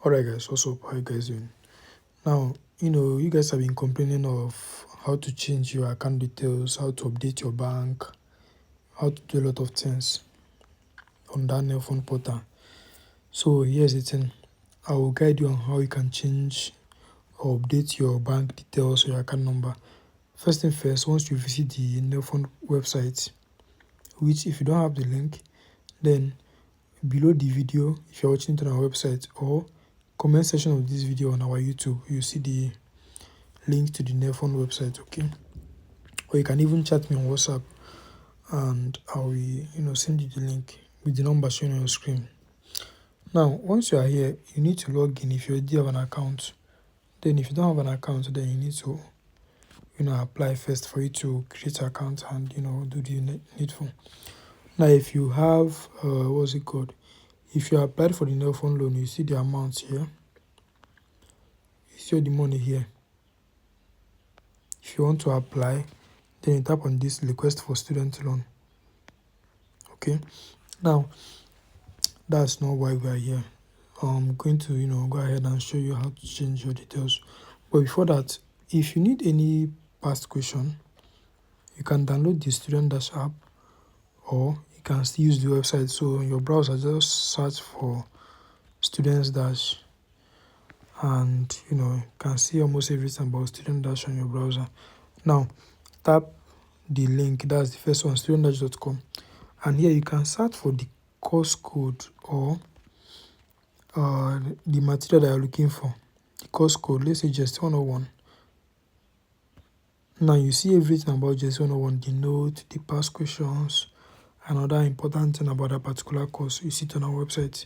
Alright guys, what's up? How you guys doing? Now, you guys have been complaining of how to change your account details, how to update your bank, how to do a lot of things on that NELFUND portal. So here's the thing. I will guide you on how you can change or update your bank details or your account number. First thing first, once you visit the NELFUND website, which if you don't have the link, then below the video, if you're watching it on our website or comment section of this video on our YouTube, you see the link to the NELFUND website, okay? Or you can even chat me on WhatsApp and I will, send you the link with the number showing on your screen. Now, once you are here, you need to log in if you already have an account. Then if you don't have an account, then you need to, apply first for you to create an account and, do the needful. Now, if you have, what's it called? If you applied for the NELFUND loan, you see the amount here. You see the money here. If you want to apply, then you tap on this request for student loan. Okay. Now, that's not why we are here. I'm going to, go ahead and show you how to change your details. But before that, if you need any past question, you can download the Studentsdash app or you can still use the website. So on your browser, just search for Studentsdash and you can see almost everything about Studentsdash on your browser. Now tap the link, that's the first one, studentdash.com, and here you can search for the course code or the material that you're looking for. The course code, let's say just 101. Now you see everything about just 101, the note, the past questions, and other important thing about that particular course. You see it on our website,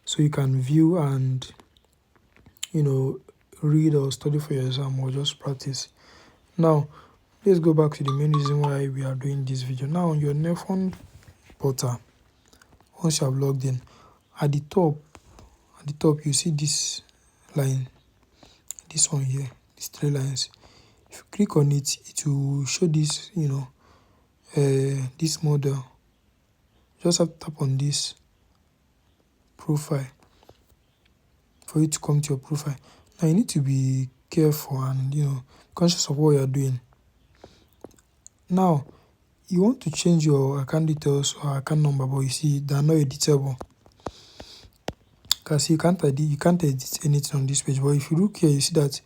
so you can view and read or study for your exam or just practice. Now let's go back to the main reason why we are doing this video. Now on your NELFUND portal, once you have logged in, at the top you see this line, this one here, these three lines. If you click on it, it will show this, this model. Just have to tap on this profile for you to come to your profile. Now you need to be careful and conscious of what you are doing. Now you want to change your account details or account number, but you see they are not editable. Because you can't edit anything on this page. But if you look here, you see that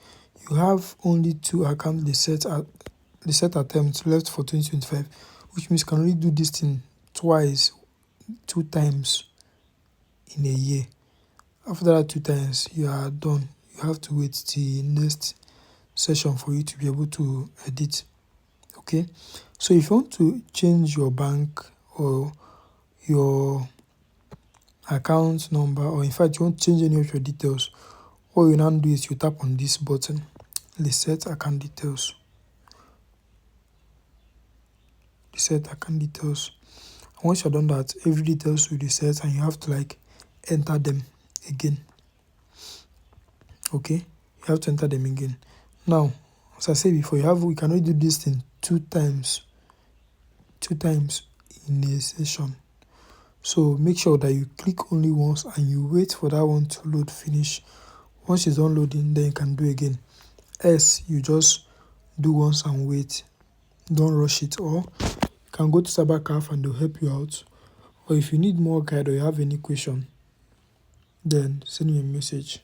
you have only 2 account reset attempts left for 2025, which means you can only do this thing twice, 2 times in a year. After that 2 times, you are done. You have to wait till next session for you to be able to edit. Okay, so if you want to change your bank or your account number, or in fact you want to change any of your details, what you now do is you tap on this button, reset account details. Reset account details. And once you're done that, every details will reset and you have to enter them again. Okay, you have to enter them again. Now, as I said before, you can only do this thing 2 times in a session. So make sure that you click only once and you wait for that one to load finish. Once it's done loading, then you can do again. Else you just do once and wait. Don't rush it. Or you can go to CyberCaf and they'll help you out. Or if you need more guide or you have any question, then send me a message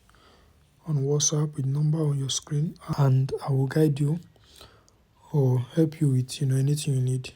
on WhatsApp with number on your screen and I will guide you or help you with anything you need.